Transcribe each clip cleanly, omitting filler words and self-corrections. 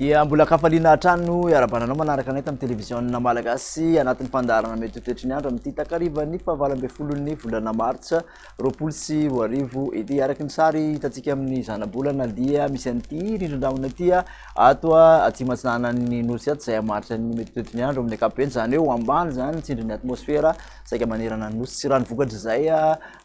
dia mbola kafaliana hatrano iarabananao manaraka anay tamin'ny télévision malagasy anatin'ny fandarana mety toetry ny andro amin'ny takariva ny fahavalambin'ny folon'ny volana martsa roapolo sy roa arivo ety araky ny sary hitantsika amin'ny zanabolana dia misy an'ity rindrin-drahona ty ato aty matsinanan'ny nosy ato zay martsa ny mety toetry ny andro amin'ny akapobeny zany eo ambany zany tsindrin'ny atmosfera saika manerana ny nosy sy rano vokatra zay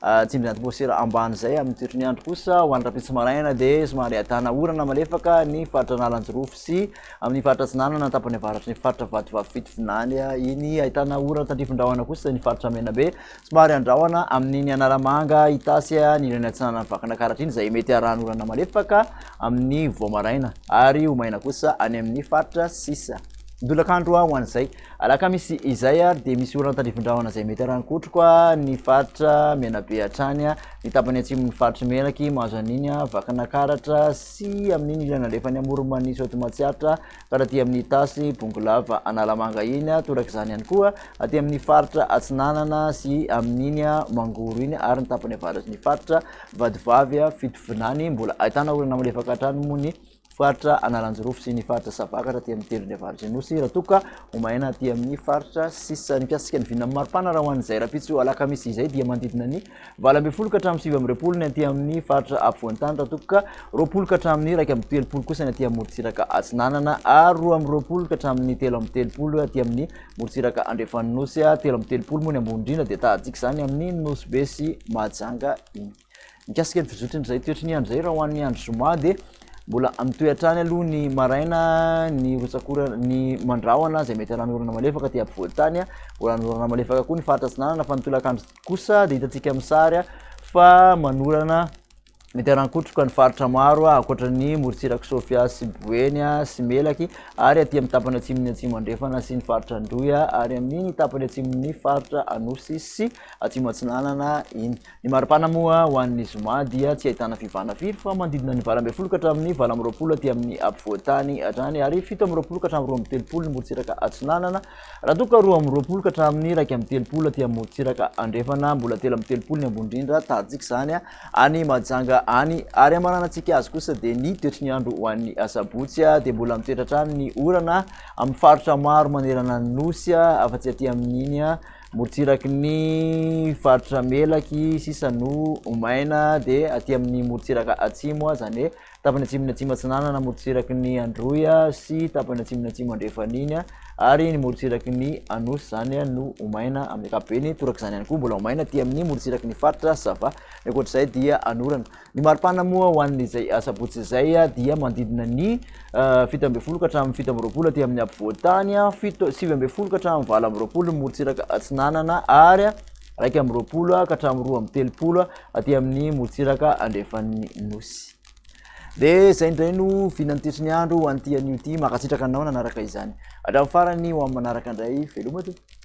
tsindrin'ny atmosfera ambany zay amin'ny toetry ny andro kosa ho an'ny rapitsy maraina dia somary ahitana orana malefaka ny faritra analanjorofo sy amin'ny faritra atsinanana tapany avaratry ny faritra vatovavy fitofinany iny ahitana orana tandrifon-drahona kosa ny faritra menabe somary andrahona amin'ny anaramanga itasy ny ireny atsinanana vakana karatra iny zay mety arahana orana malefaka amin'ny voamaraina ary ho maina kosa any amin'ny faritra sisa ndolakandro ho an'izay alakamisy izay dia misy orana tandrifon-drahona zay mety arahankotroka ny faritra menabe hatrany ny tapany atsimon'ny faritra menaky mahazo an'iny vakana karatra sy amin'iny ilana alefany amoromanisy oty matsiatra karaha ty amin'ny tasy bongolava analamanga iny torak' izany ihany koa aty amin'ny faritra atsinanana sy amin'iny mangoro iny ary ny tapany avaratsy ny faritra vadivavy fitovinany mbola ahitana orana malefaka hatrany moa ny faritra analanjorofo sy ny faritra savakatra ty amin'ny telony avaratry nosy raha toka homaina ty amin'ny faritra sisa ny mpiasitsika ny vinina maripana raha ho an'izay rapitso alakamisy izay dia manodidina ny 8 ka hatramin'ny 9 ny aty amin'ny faritra afovoantany raha toka 20 ka hatramin'ny 1 kosa ny aty amin'ny morotsiraka atsinanana ary 2 ka hatramin'ny 3 aty amin'ny morotsiraka andrefan'ny nosy 3 moa ny ambondrina dia tahatsika zany amin'ny nosy be sy mahajanga iny mikasika ny fizotriny zay toetry ny andro zay raha ho an'ny andro zoma dia mbola amitoehatrany aloha ny maraina ny rotsakora ny mandrahona zay mety aranorana malefaka ty ampovoantany mbola anorana malefaka koa ny faritra atsinanana fa nitolakandro kosa dia hitantsika amin'ny sary fa manorana mety arankotroka ny faritra maro akoatra ny morotsiraka sofia sy boeny sy melaky ary aty amin'ny tapany atsimony atsimo andrefana sy ny faritra androya ary amin'ny tapany atsimony faritra anosy sy atsimo atsinanana iny ny maripana moa ho an'ny zoma dia tsy ahitana fivana firy fa mandidina ny 20 ka hatramin'ny 20 aty amin'ny ampovoantany hatrany ary 17 ka hatramin'ny 13 ny morotsiraka atsinanana raha toka 20 ka hatramin'ny 13 aty amin'ny morotsiraka andrefana mbola 13 ny ambondrindra tahatsika zany any majanga any ary amaranantsika azy kosa dia ny toetry ny andro ho an'ny sabotsy dia mbola mitoetra hatrany ny orana amin'ny faritra maro manerana ny nosy afa-tsy aty amin'iny morotsiraky ny faritra melaky sisa no omaina dia aty amin'ny morotsiraka atsimo zany hoe tapany atsimony atsimo atsinanana morotsiraky ny androya sy tapany atsimony atsimo andrefan'iny ary ny morotsiraky ny anosy zany no omaina amin'ny akapobeny torak' izany ihany koa mbola omaina ty amin'ny morotsiraky ny faritra sava ny akoatr'izay dia anorana ny maripana moa ho an'izay sabotsy zay dia mandidina ny 17 ka hatramin'ny 17 aty amin'ny ampovoantany 17 ka hatramin'ny 20 morotsiraka atsinanana ary 1 ka hatramin'ny 2 aty amin'ny morotsiraka andrefan'ny nosy dia zay indray no finantoetry ny andro ho an'ity an'io ty makatsitraka anao nanaraka izany hatramin'ny farany ho amin'ny manaraka indray veloma tompoko